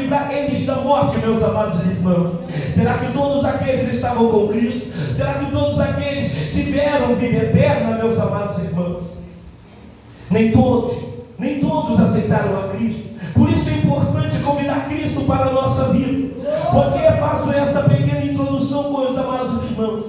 livrar eles da morte, meus amados irmãos? Será que todos aqueles estavam com Cristo? Será que todos aqueles tiveram vida eterna, meus amados irmãos? Nem todos aceitaram a Cristo. Por isso é importante convidar Cristo para a nossa vida. Por que eu faço essa pequena introdução com os amados irmãos?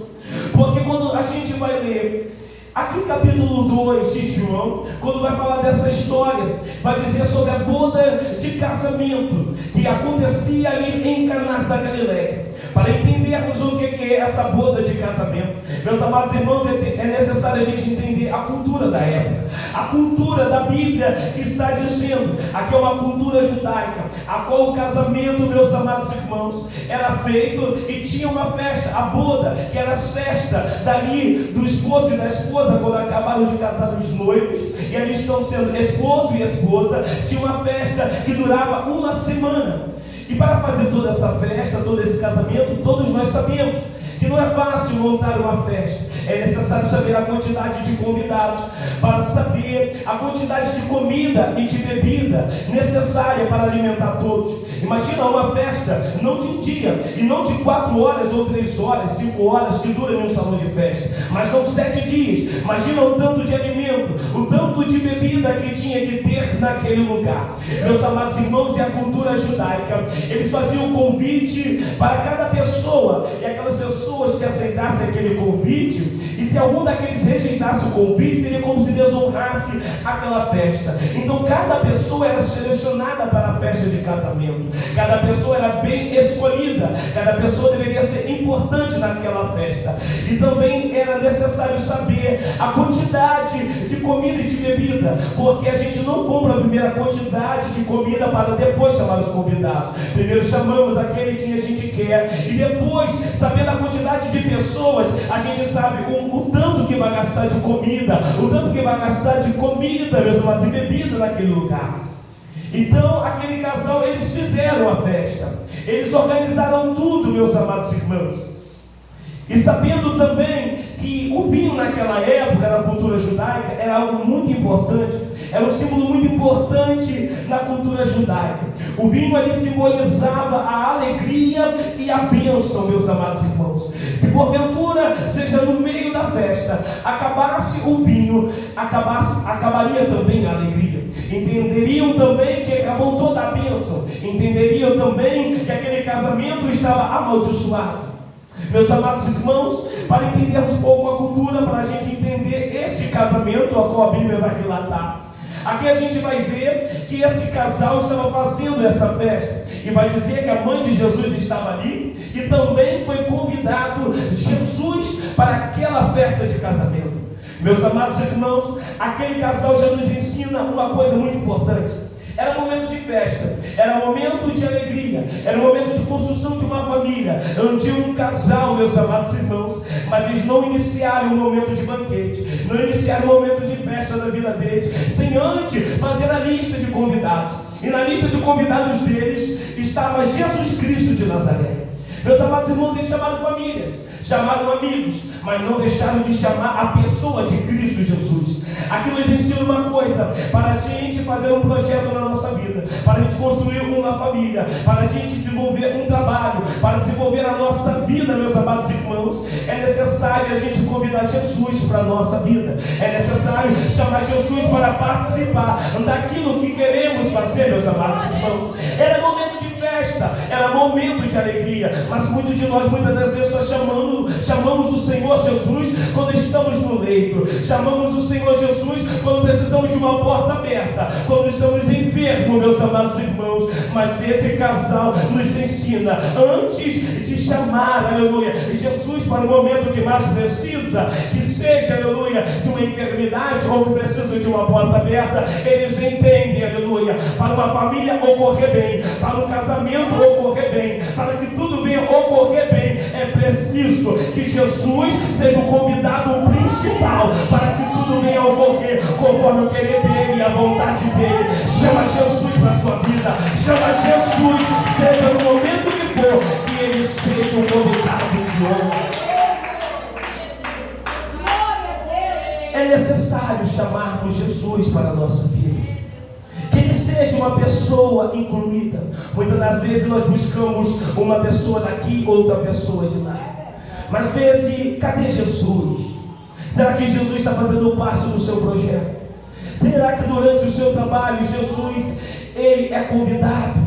Porque quando a gente vai ler aqui capítulo 2 de João, quando vai falar dessa história, vai dizer sobre a boda de casamento que acontecia ali em Caná da Galileia. Para entendermos o que é essa boda de casamento, meus amados irmãos, é necessário a gente entender a cultura da época, a cultura da Bíblia que está dizendo, aqui é uma cultura judaica, a qual o casamento, meus amados irmãos, era feito e tinha uma festa, a boda, que era a festa dali do esposo e da esposa, quando acabaram de casar os noivos, e ali estão sendo esposo e esposa, tinha uma festa que durava uma semana. E para fazer toda essa festa, todo esse casamento, todos nós sabemos que não é fácil montar uma festa. É necessário saber a quantidade de convidados, para saber a quantidade de comida e de bebida necessária para alimentar todos. Imagina uma festa, não de um dia, e não de 4 horas ou 3 horas, 5 horas que dura em um salão de festa, mas não 7 dias. Imagina o tanto de alimento, o tanto de bebida que tinha que ter naquele lugar. Meus amados irmãos, e a cultura judaica, eles faziam um convite para cada pessoa, e aquelas pessoas que aceitassem aquele convite, e se algum daqueles rejeitasse o convite, seria como se desonrasse aquela festa. Então cada pessoa era selecionada para a festa de casamento, cada pessoa era bem escolhida, cada pessoa deveria ser importante naquela festa. E também era necessário saber a quantidade de comida e de bebida, porque a gente não compra a primeira quantidade de comida para depois chamar os convidados. Primeiro chamamos aquele que a gente quer, e depois, sabendo a quantidade de pessoas, a gente sabe o tanto que vai gastar de comida, o tanto que vai gastar de comida, meus amados, e bebida naquele lugar. Então, aquele casal, eles fizeram a festa, eles organizaram tudo, meus amados irmãos. E sabendo também que o vinho naquela época, na cultura judaica, era algo muito importante, era um símbolo muito importante na cultura judaica. O vinho ali simbolizava a alegria e a bênção, meus amados irmãos. Se porventura, seja no meio da festa, acabasse o vinho, acabaria também a alegria. Entenderiam também que acabou toda a bênção. Entenderiam também que aquele casamento estava amaldiçoado. Meus amados irmãos, para entendermos um pouco a cultura, para a gente entender este casamento, a qual a Bíblia vai relatar, aqui a gente vai ver que esse casal estava fazendo essa festa, e vai dizer que a mãe de Jesus estava ali, e também foi convidado Jesus para aquela festa de casamento. Meus amados irmãos, aquele casal já nos ensina uma coisa muito importante. Era um momento de festa, era um momento de alegria, era um momento de construção de uma família, de um casal, meus amados irmãos. Mas eles não iniciaram um momento de banquete, não iniciaram um momento de festa na vida deles, sem antes fazer a lista de convidados. E na lista de convidados deles estava Jesus Cristo de Nazaré. Meus amados irmãos, eles chamaram famílias, chamaram amigos, mas não deixaram de chamar a pessoa de Cristo Jesus. Aqui nos ensina uma coisa: para a gente fazer um projeto na nossa vida, para a gente construir uma família, para a gente desenvolver um trabalho, para desenvolver a nossa vida, meus amados irmãos, é necessário a gente convidar Jesus para a nossa vida, é necessário chamar Jesus para participar daquilo que queremos fazer, meus amados irmãos. Era momento de festa, era momento de alegria, mas muitos de nós, muitas das vezes, só chamamos o Senhor Jesus quando estamos no leito, chamamos o Senhor Jesus quando precisamos de uma porta aberta, quando estamos enfermos, meus amados irmãos. Mas esse casal nos ensina, antes de chamar, aleluia, Jesus para o momento que mais precisa, que seja, aleluia, de uma enfermidade ou que precisa de uma porta aberta, eles entendem, aleluia, para uma família ocorrer bem, para um casamento ocorrer bem, para que tudo venha ocorrer bem, é preciso que Jesus seja o convidado principal, para que tudo venha ocorrer conforme o querer dele e a vontade dele. Chama Jesus para a sua vida, chama Jesus, seja no momento que for, que ele seja o convidado de honra. É necessário chamarmos Jesus para a nossa vida, que ele seja uma pessoa incluída. Muitas das vezes nós buscamos uma pessoa daqui, outra pessoa de lá. Mas pense, cadê Jesus? Será que Jesus está fazendo parte do seu projeto? Será que durante o seu trabalho, Jesus, ele é convidado?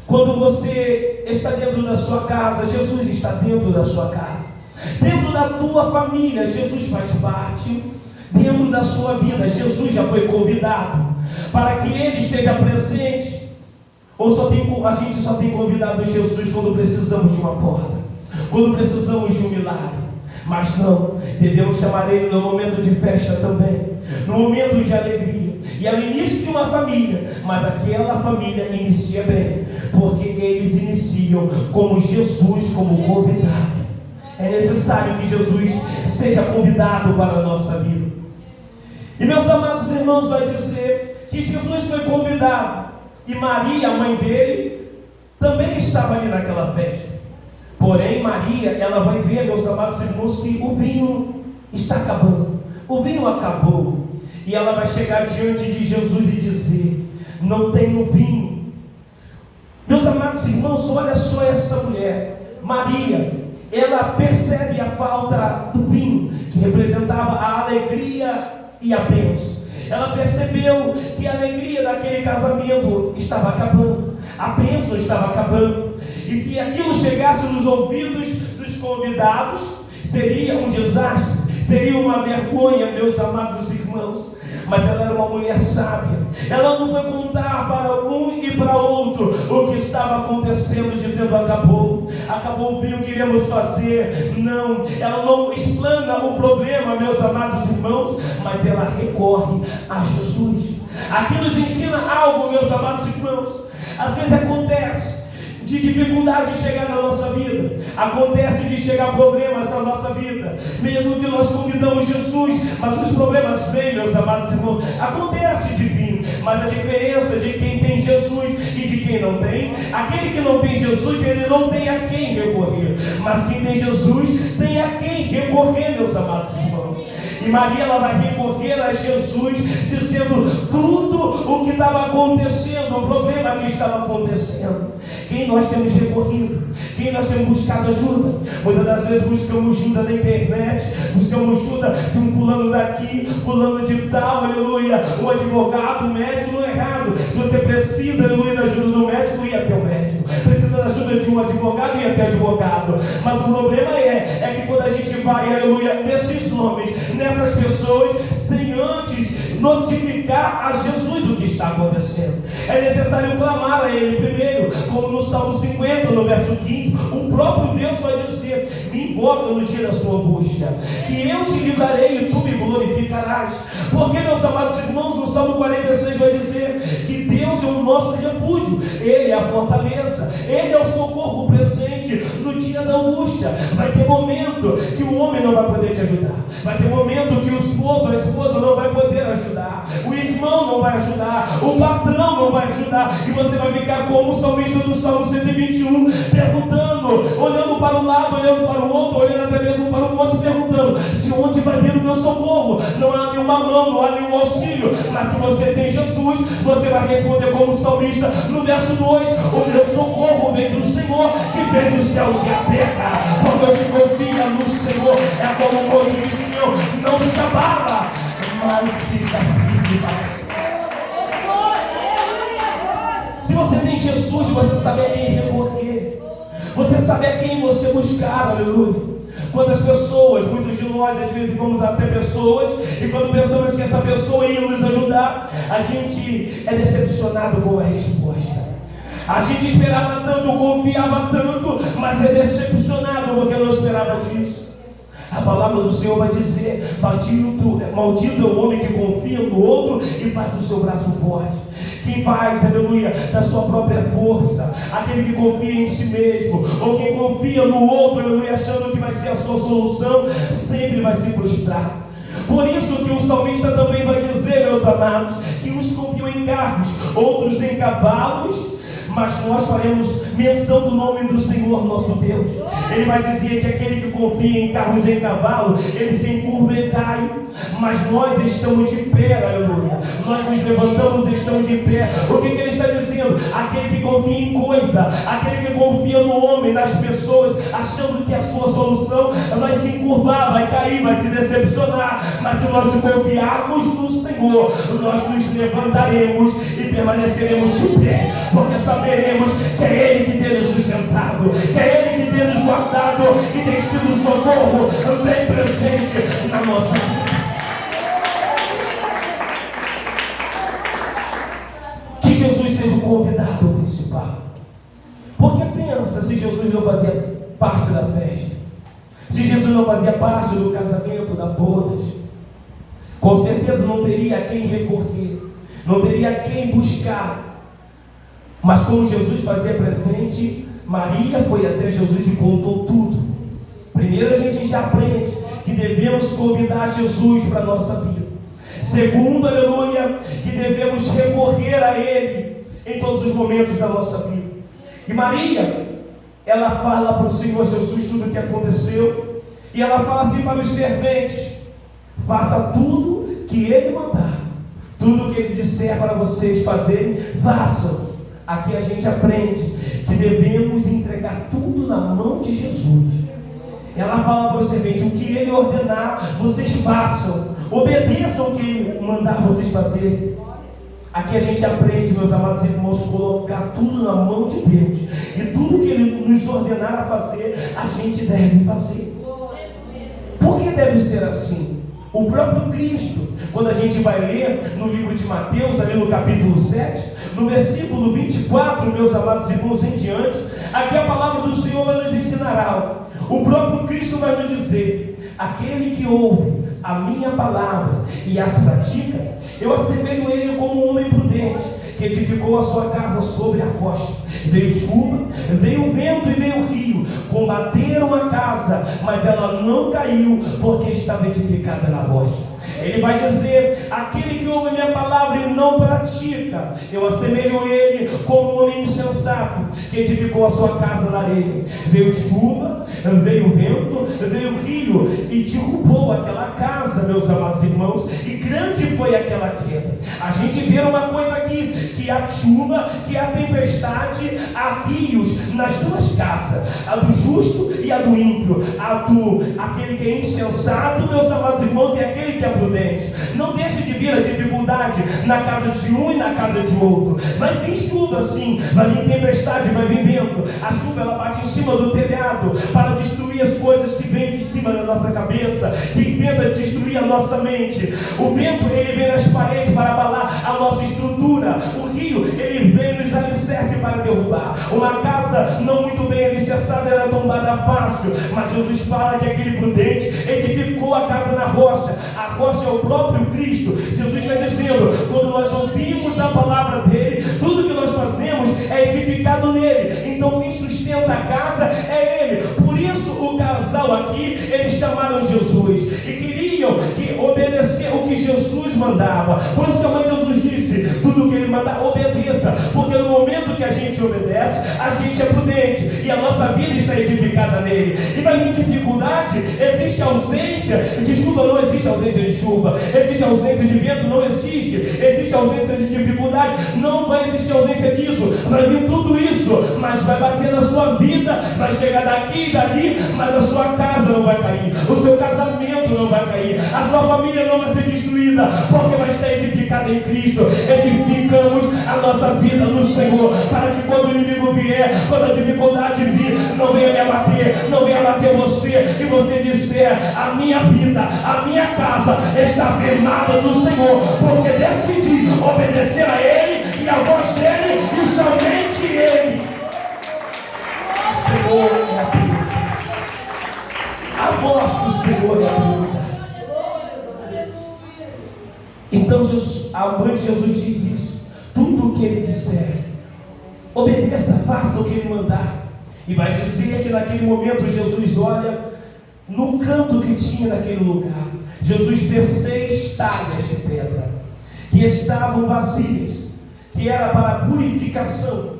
Quando você está dentro da sua casa, Jesus está dentro da sua casa. Dentro da tua família, Jesus faz parte. Dentro da sua vida, Jesus já foi convidado para que ele esteja presente. Ou a gente só tem convidado Jesus quando precisamos de uma porta, quando precisamos de um milagre. Mas não, devemos chamar ele no momento de festa também, no momento de alegria. E é o início de uma família, mas aquela família inicia bem, porque eles iniciam como Jesus, como convidado. É necessário que Jesus seja convidado para a nossa vida. E meus amados irmãos, vai dizer que Jesus foi convidado, e Maria, a mãe dele, também estava ali naquela festa. Porém, Maria, ela vai ver, meus amados irmãos, que o vinho está acabando. O vinho acabou. E ela vai chegar diante de Jesus e dizer: não tenho vinho. Meus amados irmãos, olha só esta mulher, Maria. Ela percebe a falta do vinho, que representava a alegria e a bênção. Ela percebeu que a alegria daquele casamento estava acabando, a bênção estava acabando. E se aquilo chegasse nos ouvidos dos convidados, seria um desastre, seria uma vergonha, meus amados irmãos. Mas ela era uma mulher sábia. Ela não foi contar para um e para outro o que estava acontecendo, dizendo: acabou o vinho, queremos fazer. Não, ela não explana o problema, meus amados irmãos, mas ela recorre a Jesus. Aqui nos ensina algo, meus amados irmãos. Às vezes acontece de dificuldade de chegar na nossa vida, acontece de chegar problemas na nossa vida, mesmo que nós convidamos Jesus, mas os problemas vêm, meus amados irmãos. Acontece de vir, mas a diferença de quem tem Jesus e de quem não tem: aquele que não tem Jesus, ele não tem a quem recorrer, mas quem tem Jesus tem a quem recorrer, meus amados irmãos. E Maria, ela vai recorrer a Jesus, dizendo tudo o que estava acontecendo, o problema que estava acontecendo. Quem nós temos recorrido? Quem nós temos buscado ajuda? Muitas das vezes buscamos ajuda na internet, buscamos ajuda de um fulano daqui, fulano de tal, aleluia, um advogado, um médico. Não é errado. Se você precisa, aleluia, da ajuda do médico, ir até o médico. Precisa da ajuda de um advogado, ir até o advogado. Mas o problema é que quando a gente vai, aleluia, nesses nomes, nessas pessoas, sem antes notificar a Jesus o que está acontecendo, é necessário clamar a Ele primeiro, como no Salmo 50, no verso 15, o próprio Deus vai dizer: me invoca no dia da sua angústia, que eu te livrarei e tu me glorificarás. Porque, meus amados irmãos, no Salmo 46 vai dizer que Deus é o nosso refúgio, Ele é a fortaleza, Ele é o socorro presente no dia da angústia. Vai ter momento que o homem não vai poder te ajudar, vai ter momento que o esposo, a esposa não vai poder ajudar, o irmão não vai ajudar, o patrão não vai ajudar, e você vai ficar como o salmista do Salmo 121, perguntando, olhando para um lado, olhando para o outro, olhando até mesmo para o monte, perguntando: de onde vai vir o meu socorro? Não há nenhuma mão, não há nenhum auxílio. Mas se você tem Jesus, você vai responder como o salmista no verso 2: o meu socorro vem do Senhor, que fez os céus e a terra. Quando se confia no Senhor, é como o monte de Sião, não se abala, mas fica firme para sempre. Se você tem Jesus, você sabe a quem recorrer, você sabe a quem você buscar, aleluia. Quantas pessoas, muitos de nós às vezes vamos até pessoas, e quando pensamos que essa pessoa ia nos ajudar, a gente é decepcionado com a resposta. A gente esperava tanto, confiava tanto, mas é decepcionado porque não esperava disso. A palavra do Senhor vai dizer: maldito é o homem que confia no outro e faz do seu braço forte. Quem faz, aleluia, da sua própria força, aquele que confia em si mesmo, ou quem confia no outro, aleluia, achando que vai ser a sua solução, sempre vai se frustrar. Por isso que o salmista também vai dizer, meus amados, que uns confiam em carros, outros em cavalos, mas nós faremos menção do nome do Senhor nosso Deus. Ele vai dizer que aquele que confia em carros e em cavalo, ele se encurva e cai. mas nós estamos de pé, aleluia. Nós nos levantamos e estamos de pé. O que ele está dizendo? Aquele que confia em coisa, aquele que confia no homem, nas pessoas, achando que a sua solução vai se encurvar, vai cair, vai se decepcionar. Mas se nós confiarmos no Senhor, nós nos levantaremos e permaneceremos de pé, porque saberemos que é Ele que tem nos sustentado, que é Ele que tem nos guardado e tem sido socorro bem presente na nossa vida. Que Jesus seja o convidado principal. Porque pensa, se Jesus não fazia parte da festa, se Jesus não fazia parte do casamento, da bodas, com certeza não teria a quem recorrer, não teria a quem buscar. Mas como Jesus fazia presente, Maria foi até Jesus e contou tudo. Primeiro, a gente já aprende que devemos convidar Jesus para a nossa vida. Segundo, aleluia, que devemos recorrer a Ele em todos os momentos da nossa vida. E Maria, ela fala para o Senhor Jesus tudo o que aconteceu, e ela fala assim para os serventes: faça tudo que Ele mandar, tudo que Ele disser para vocês fazerem, façam. Aqui a gente aprende que devemos entregar tudo na mão de Jesus. Ela fala para os serventes: o que Ele ordenar, vocês façam, obedeçam o que Ele mandar vocês fazerem. Aqui a gente aprende, meus amados irmãos, colocar tudo na mão de Deus, e tudo que Ele nos ordenar a fazer, a gente deve fazer. Por que deve ser assim? O próprio Cristo, quando a gente vai ler no livro de Mateus, ali no capítulo 7, no versículo 24, meus amados irmãos, em diante, aqui a palavra do Senhor vai nos ensinar algo. O próprio Cristo vai nos dizer: aquele que ouve a minha palavra e as pratica, eu assemelho ele como um homem prudente, que edificou a sua casa sobre a rocha. Veio chuva, veio vento e veio rio, combateram a casa, mas ela não caiu, porque estava edificada na rocha. Ele vai dizer: aquele que ouve a minha palavra e não pratica, eu assemelho ele como um homem insensato, que edificou a sua casa na areia. Veio chuva, veio vento, veio rio e derrubou aquela casa, meus amados irmãos, e grande foi aquela queda. A gente vê uma coisa aqui, que a chuva, que a tempestade, há rios nas duas casas, a do justo e a do ímpio, aquele que é insensato, meus amados irmãos, e aquele que é prudente. Não deixe de vir a dificuldade na casa de um e na casa de outro. Vai vir chuva sim, vai vir tempestade, vai vir vento. A chuva, ela bate em cima do telhado para destruir as coisas que vêm de cima da nossa cabeça, que tenta destruir a nossa mente. O vento, ele vem nas paredes para abalar a nossa estrutura. O rio, ele vem nos alicerces para derrubar. Uma casa não muito bem alicerçada era tombada fácil, mas Jesus fala que aquele prudente edificou a casa na rocha. A rocha é o próprio Cristo. Jesus vai dizendo: quando nós ouvimos a palavra dele, tudo que nós fazemos é edificado nele. Então quem sustenta a casa é ele. Por isso o casal aqui, eles chamaram Jesus e queriam que obedecer o que Jesus mandava. Por isso que a mãe de Jesus disse: tudo que ele manda, obedeça, porque no momento que a gente obedece, a gente é prudente e a nossa vida está edificada nele. E na minha dificuldade, existe ausência de chuva, não existe ausência de chuva, existe ausência de vento, não existe ausência de dificuldade, não vai existir ausência disso, vai vir tudo isso, mas vai bater na sua vida, vai chegar daqui e dali, mas a sua casa não vai cair, o seu casamento não vai cair, a sua família não vai ser destruída, porque vai estar edificada em Cristo. Edificamos a nossa vida no Senhor, para que quando o inimigo vier, quando a dificuldade vir, não venha me abater, não venha abater você, e você disser: a minha vida, a minha casa está firmada no Senhor, porque decidi obedecer a Ele e a voz dEle e somente Ele. O Senhor é a prioridade. A voz do Senhor é a prioridade. Então a mãe de Jesus diz isso: tudo o que Ele disser, obedeça, faça o que Ele mandar. E vai dizer que naquele momento Jesus olha no canto que tinha naquele lugar. Jesus vê 6 talhas de pedra que estavam vazias, que era para purificação.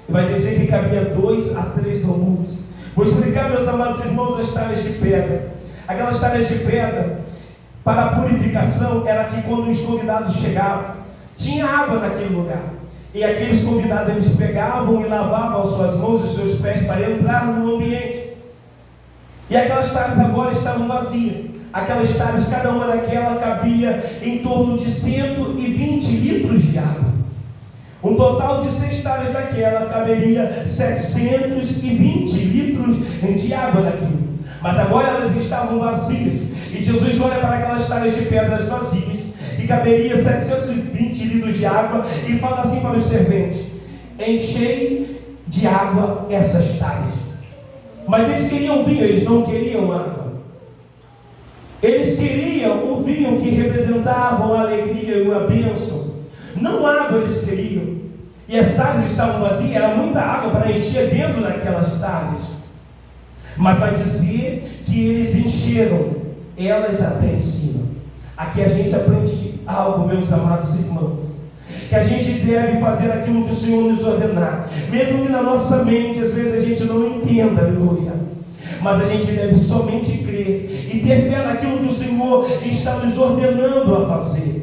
E vai dizer que cabia 2 a 3 almudes. Vou explicar, meus amados irmãos, as talhas de pedra. Aquelas talhas de pedra, para a purificação era que quando os convidados chegavam, tinha água naquele lugar. E aqueles convidados, eles pegavam e lavavam suas mãos e seus pés para entrar no ambiente. E aquelas talhas agora estavam vazias. Aquelas talhas, cada uma daquela cabia em torno de 120 litros de água. Um total de 6 talhas daquela caberia 720 litros de água daquilo. Mas agora elas estavam vazias. E Jesus olha para aquelas talhas de pedras vazias, que caberia 720 litros de água, e fala assim para os serventes: enchei de água essas talhas. Mas eles queriam vinho, eles não queriam água. Eles queriam o vinho que representava a alegria e a bênção. Não água eles queriam. E as talhas estavam vazias, era muita água para encher dentro daquelas talhas. Mas vai dizer que eles encheram elas até em cima. Aqui a gente aprende algo, meus amados irmãos, que a gente deve fazer aquilo que o Senhor nos ordenar, mesmo que na nossa mente às vezes a gente não entenda, aleluia, mas a gente deve somente crer e ter fé naquilo que o Senhor está nos ordenando a fazer.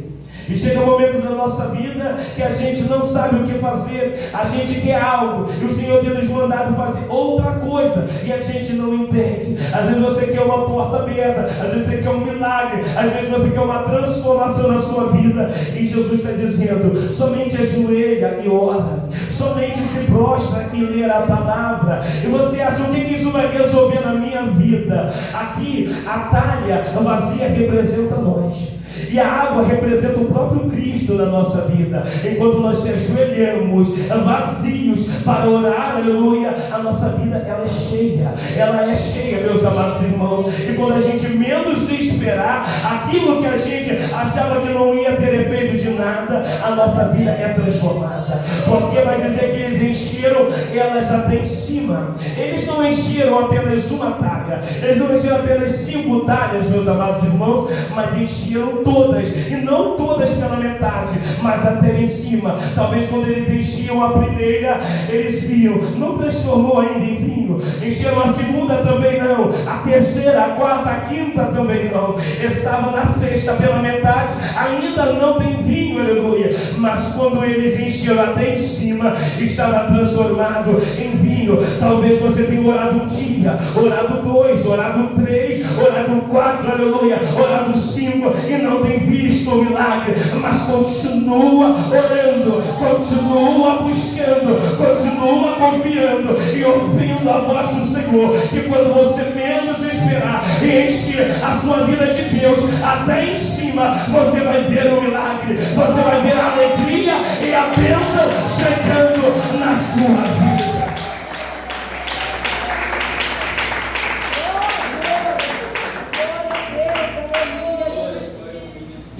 E chega um momento da nossa vida que a gente não sabe o que fazer, a gente quer algo, e o Senhor tem nos mandado fazer outra coisa, e a gente não entende. Às vezes você quer uma porta aberta, às vezes você quer um milagre, às vezes você quer uma transformação na sua vida, e Jesus está dizendo: somente ajoelha e ora, somente se prostra e lê a palavra. E você acha, o que isso vai resolver na minha vida? Aqui a talha vazia representa nós. E a água representa o próprio Cristo na nossa vida. Enquanto nós se ajoelhamos vazios para orar, aleluia, a nossa vida ela é cheia, meus amados irmãos. E quando a gente menos esperar, aquilo que a gente achava que não ia ter efeito de nada, a nossa vida é transformada. Porque vai dizer que eles encheram elas até em cima. Eles não encheram apenas uma talha, eles não encheram apenas 5 talhas, meus amados irmãos, mas encheram todas, e não todas pela metade, mas até em cima. Talvez quando eles enchiam a primeira, eles viam, não transformou ainda em vinho. Encheram a segunda, também não. A terceira, a quarta, a quinta, também não. Estavam na sexta pela metade, ainda não tem vinho, aleluia. Mas quando eles encheram até em cima, estava transformado em vinho. Talvez você tenha orado um dia, orado 2, orado 3, orado 4, aleluia, orado 5, e não tem visto o milagre, mas continua orando, continua buscando, continua confiando e ouvindo a voz do Senhor, que quando você menos esperar e encher a sua vida de Deus até em cima, você vai ver o milagre, você vai ver a alegria e a bênção chegando na sua vida.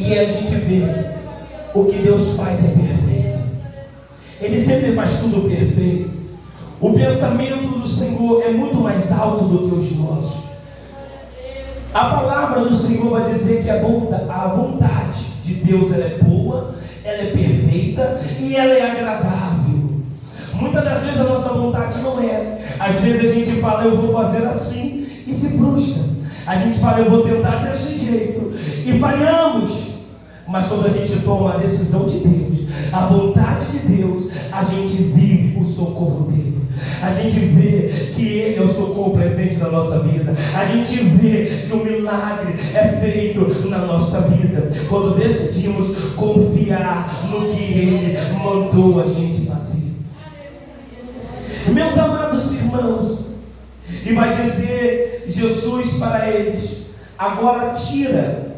E a gente vê, o que Deus faz é perfeito. Ele sempre faz tudo perfeito. O pensamento do Senhor é muito mais alto do que os nossos. A palavra do Senhor vai dizer que a vontade de Deus ela é boa, ela é perfeita e ela é agradável. Muitas das vezes a nossa vontade não é. Às vezes a gente fala, eu vou fazer assim, e se frustra. A gente fala, eu vou tentar desse jeito, e falhamos. Mas quando a gente toma a decisão de Deus, a vontade de Deus, a gente vive o socorro dele. A gente vê que ele é o socorro presente na nossa vida. A gente vê que o milagre é feito na nossa vida quando decidimos confiar no que ele mandou a gente fazer. Meus amados irmãos, e vai dizer Jesus para eles: agora tira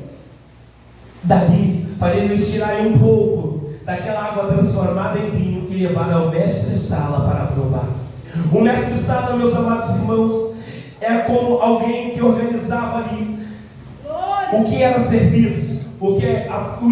dali, para eles tirarem um pouco daquela água transformada em vinho e levar ao mestre-sala para provar. O mestre-sala, meus amados irmãos, é como alguém que organizava ali o que era servido, o que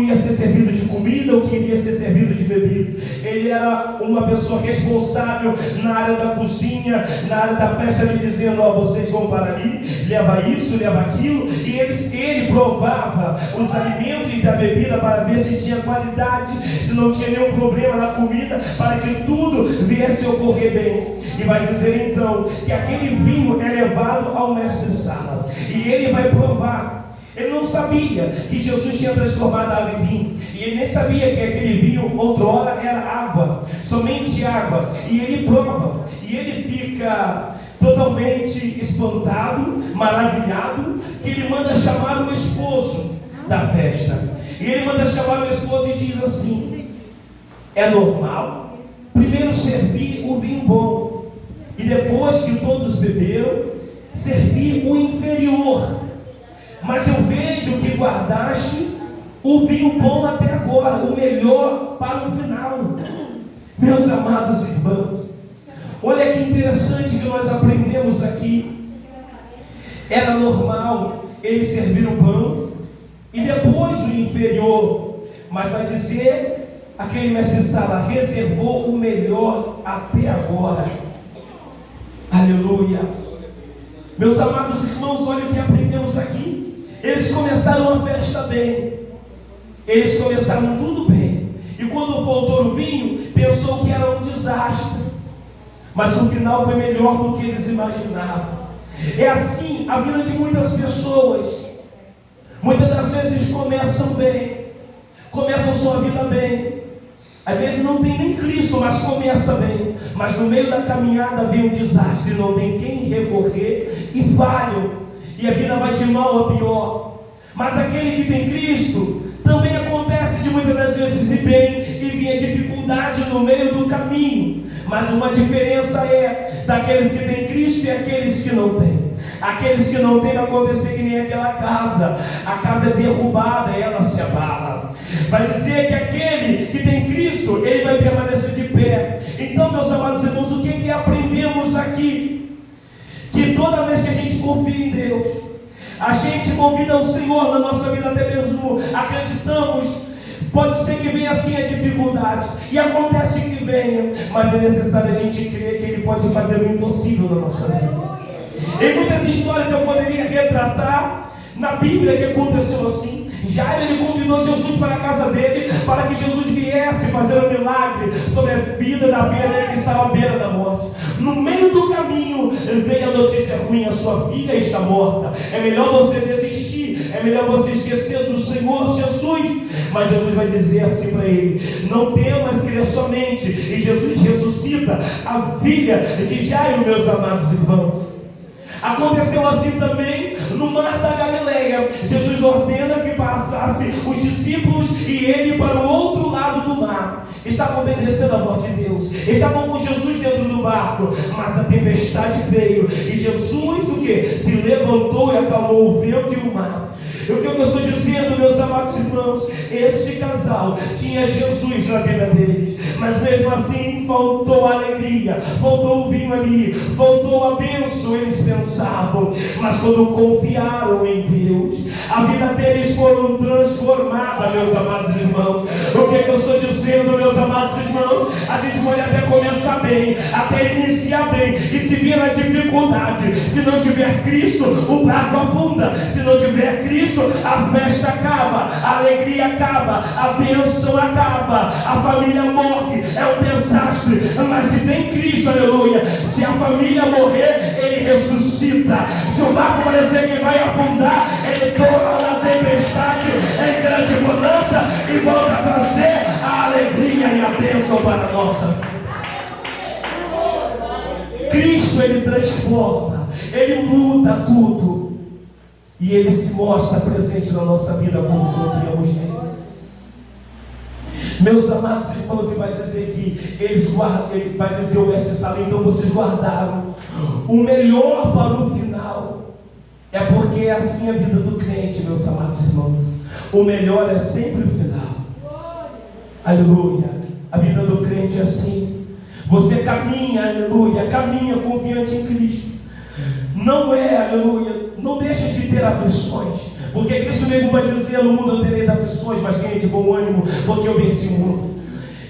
ia ser servido de comida, o que iria ser servido de bebida. Ele era uma pessoa responsável na área da cozinha, na área da festa, me dizendo: ó, vocês vão para ali, leva isso, leva aquilo, e ele provava os alimentos e a bebida para ver se tinha qualidade, se não tinha nenhum problema na comida, para que tudo viesse a ocorrer bem. E vai dizer então que aquele vinho é levado ao mestre-sala, e ele vai provar. Ele não sabia que Jesus tinha transformado a água em vinho. E ele nem sabia que aquele vinho, outrora, era água. Somente água. E ele prova. E ele fica totalmente espantado, maravilhado, que ele manda chamar o esposo da festa. E ele manda chamar o esposo e diz assim: é normal primeiro servir o vinho bom, e depois que todos beberam, servir o inferior. Mas eu vejo que guardaste o vinho bom até agora, o melhor para o final. Meus amados irmãos, olha que interessante que nós aprendemos aqui. Era normal ele servir o pão e depois o inferior, mas vai dizer aquele mestre de sala: reservou o melhor até agora. Aleluia. Meus amados irmãos, olha o que aprendemos aqui. Eles começaram a festa bem, eles começaram tudo bem, e quando faltou o vinho, pensou que era um desastre, mas o final foi melhor do que eles imaginavam. É assim a vida de muitas pessoas. Muitas das vezes começam bem, começam sua vida bem, às vezes não tem nem Cristo, mas começa bem, mas no meio da caminhada vem um desastre, não tem quem recorrer e falham, e a vida vai de mal a pior. Mas aquele que tem Cristo, também acontece de muitas das vezes ir bem e vir a dificuldade no meio do caminho. Mas uma diferença é daqueles que têm Cristo e aqueles que não têm. Aqueles que não têm vai acontecer que nem aquela casa. A casa é derrubada e ela se abala. Vai dizer que aquele que tem Cristo, ele vai permanecer de pé. Então, meus amados irmãos, o que aprendemos aqui? Que toda vez que a gente confia em Deus, a gente convida o Senhor na nossa vida, até mesmo acreditamos, pode ser que venha assim a dificuldade, e acontece que venha, mas é necessário a gente crer que Ele pode fazer o impossível na nossa vida. Em muitas histórias eu poderia retratar na Bíblia que aconteceu assim. Jairo, ele convidou Jesus para a casa dele, para que Jesus viesse fazer um milagre sobre a vida da filha dele que estava à beira da morte. No meio do caminho veio a notícia ruim: a sua filha está morta. É melhor você desistir, é melhor você esquecer do Senhor Jesus. Mas Jesus vai dizer assim para ele: não temas, crer somente. E Jesus ressuscita a filha de Jairo, meus amados irmãos. Aconteceu assim também no mar da Galileia. Jesus ordena que passasse os discípulos e ele para o outro lado do mar. Estavam obedecendo a voz de Deus, estavam com Jesus dentro do barco, mas a tempestade veio e Jesus o que? Se levantou e acalmou o vento e o mar. O que eu estou dizendo, meus amados irmãos, este casal tinha Jesus na vida deles, mas mesmo assim faltou a alegria, faltou o vinho ali, faltou a bênção, eles pensavam. Mas quando confiaram em Deus, a vida deles foram transformada, meus amados irmãos. O que eu estou dizendo, meus amados irmãos? A gente pode até começar bem, até iniciar bem, e se vir na dificuldade, se não tiver Cristo, o barco afunda. Se não tiver Cristo, a festa acaba, a alegria acaba, a bênção acaba, a família morre, é um desastre. Mas se tem Cristo, aleluia, se a família morrer, Ele ressuscita. Se o barco parecer que vai afundar, Ele torna a tempestade em grande bonança e volta a trazer a alegria e a bênção para a nossa vida. Cristo, Ele transforma, Ele muda tudo. E Ele se mostra presente na nossa vida quando confiamos nele. Meus amados irmãos, Ele vai dizer que eles guardam, Ele vai dizer o mestre Salém, então vocês guardaram o melhor para o final. É porque é assim a vida do crente, meus amados irmãos. O melhor é sempre o final. Aleluia. A vida do crente é assim. Você caminha, aleluia, caminha confiante em Cristo. Não é, aleluia, não deixe de ter aflições, porque Cristo mesmo vai dizer: no mundo tereis aflições, mas tenha de bom ânimo, porque eu venci o mundo.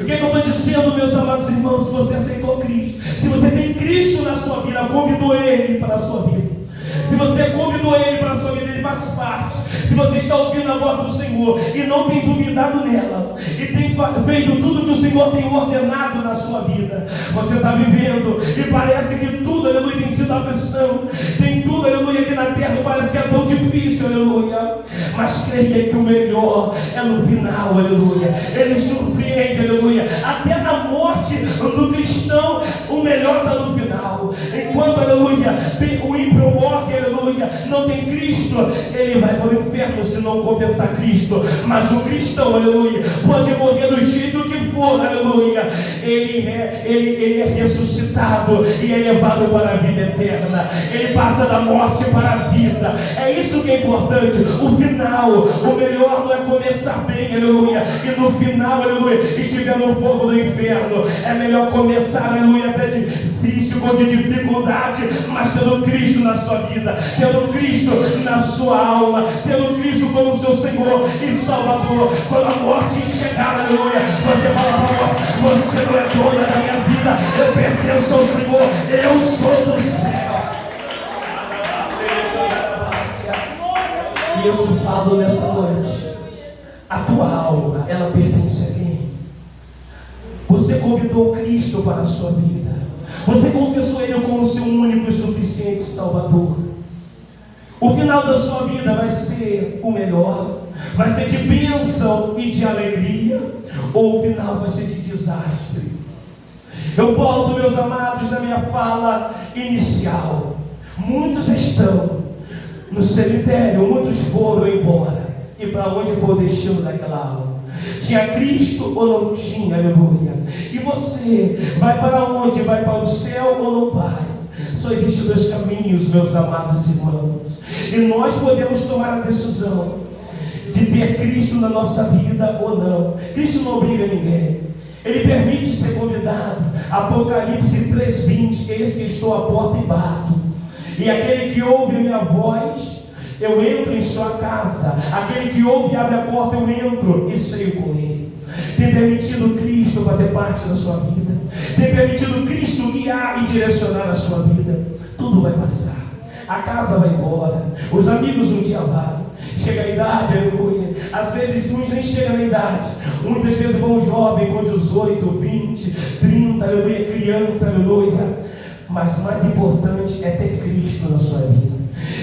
O que eu estou dizendo, meus amados irmãos? Se você aceitou Cristo, se você tem Cristo na sua vida, convidou Ele para a sua vida. Se você convidou Ele para a sua vida, Ele faz parte. Se você está ouvindo a voz do Senhor e não tem duvidado nela, e tem feito tudo que o Senhor tem ordenado na sua vida, você está vivendo e parece que tudo, aleluia, tem sido aflição. Tem tudo, aleluia, aqui na terra parece que é tão difícil, aleluia. mas creia que o melhor é no final, aleluia. Ele surpreende, aleluia. Até na morte do cristão, o melhor está no final. Enquanto, aleluia, o ímpio morre, aleluia, não tem Cristo, ele vai para o inferno se não confessar Cristo. Mas o cristão, aleluia, pode morrer do jeito que for, aleluia, ele é ressuscitado e é levado para a vida eterna. Ele passa da morte para a vida. É isso que é importante. O final, o melhor não é começar bem, aleluia, e no final, aleluia, estiver no fogo do inferno. É melhor começar, aleluia, até difícil, com dificuldade, mas tendo Cristo na sua vida, tendo Cristo na sua alma, tendo Cristo como seu Senhor e Salvador. Quando a morte chegar, aleluia, você fala para a morte: você não é dona da minha vida, eu pertenço ao Senhor, eu sou do céu. E eu te falo nessa noite, a tua alma, ela pertence a quem? Você convidou Cristo para a sua vida, você confessou Ele como seu único e suficiente Salvador. O final da sua vida vai ser o melhor, vai ser de bênção e de alegria, ou o final vai ser de desastre? Eu volto, meus amados, na minha fala inicial. Muitos estão no cemitério, muitos foram embora. E para onde foi o destino daquela alma? Tinha Cristo ou não tinha? Aleluia. E você vai para onde? Vai para o céu ou não vai? Só existem dois caminhos, meus amados irmãos. E nós podemos tomar a decisão de ter Cristo na nossa vida ou não. Cristo não obriga ninguém. Ele permite ser convidado. Apocalipse 3:20: eis que estou à porta e bato. E aquele que ouve a minha voz, eu entro em sua casa. Aquele que ouve e abre a porta, eu entro e ceio com ele. Tem permitido Cristo fazer parte da sua vida. Tem permitido Cristo guiar e direcionar a sua vida. Tudo vai passar. A casa vai embora. Os amigos um dia vão. Chega a idade, aleluia. Às vezes uns nem chegam na idade. Uns às vezes vão jovem com 18, 20, 30, aleluia, criança, aleluia. Mas mais importante é ter Cristo na sua vida.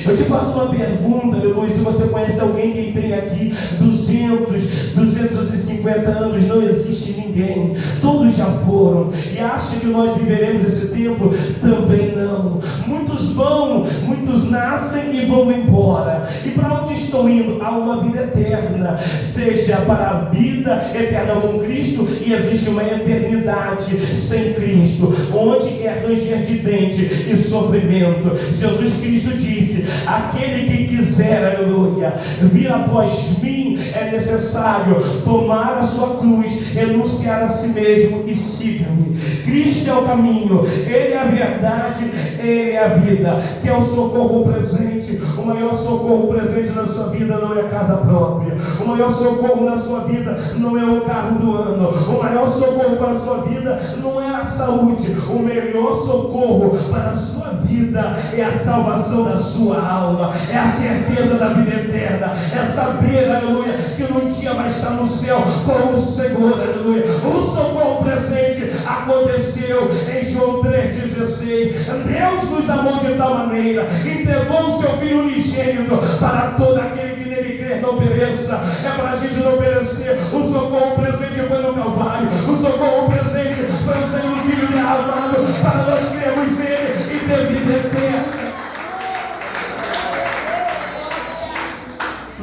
Eu te faço uma pergunta, aleluia, se você conhece alguém que tem aqui 250 anos, não existe ninguém, todos já foram, e acha que nós viveremos esse tempo? Também não. Muitos vão, muitos nascem e vão embora. E para onde estão indo? A uma vida eterna, seja para a vida eterna com Cristo, e existe uma eternidade sem Cristo, onde é ranger de dente e sofrimento. Jesus Cristo disse: aquele que quiser, aleluia, vir após mim, é necessário tomar a sua cruz, renunciar a si mesmo e siga-me. Cristo é o caminho, Ele é a verdade, Ele é a vida, que é o socorro presente. O maior socorro presente na sua vida não é a casa própria. O maior socorro na sua vida não é o carro do ano. O maior socorro para a sua vida não é a saúde. O melhor socorro para a sua vida é a salvação da sua alma, é a certeza da vida eterna, é saber, aleluia, que um dia vai estar no céu com o Senhor, aleluia. O socorro presente aconteceu em João 3,16. Deus nos amou de tal maneira, entregou o seu Filho unigênito para todo aquele que nele crer não pereça. É para a gente não perecer. O socorro presente foi no Calvário. O socorro presente foi o Senhor Filho derramado para nós crermos nele e ter vida eterna.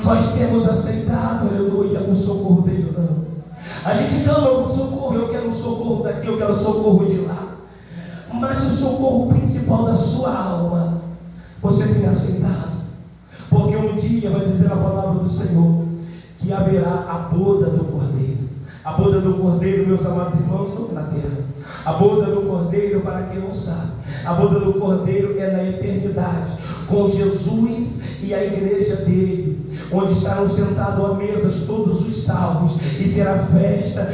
Nós temos aceitado, aleluia, o socorro dele ou não? A gente clama por socorro, eu quero um socorro daqui, eu quero um socorro de lá. Mas o socorro principal da sua alma, você tem aceitado? Porque um dia vai dizer a palavra do Senhor que haverá a boda do Cordeiro. A boda do Cordeiro, meus amados irmãos, não é na terra. A boda do Cordeiro, para quem não sabe, a boda do Cordeiro é na eternidade, com Jesus e a igreja dele, onde estarão sentados à mesa todos os salvos, e será festa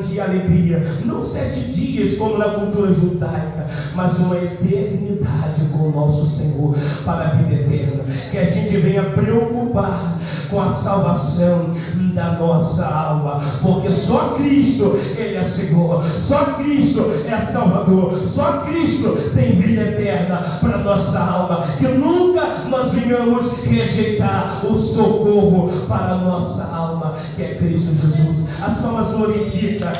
de alegria, não 7 dias como na cultura judaica, mas uma eternidade com o nosso Senhor para a vida eterna. Que a gente venha preocupar com a salvação, da nossa alma, porque só Cristo, Ele é Senhor, só Cristo é Salvador, só Cristo tem vida eterna para nossa alma, que nunca nós venhamos rejeitar o socorro para a nossa alma, que é Cristo Jesus. As palmas glorificam.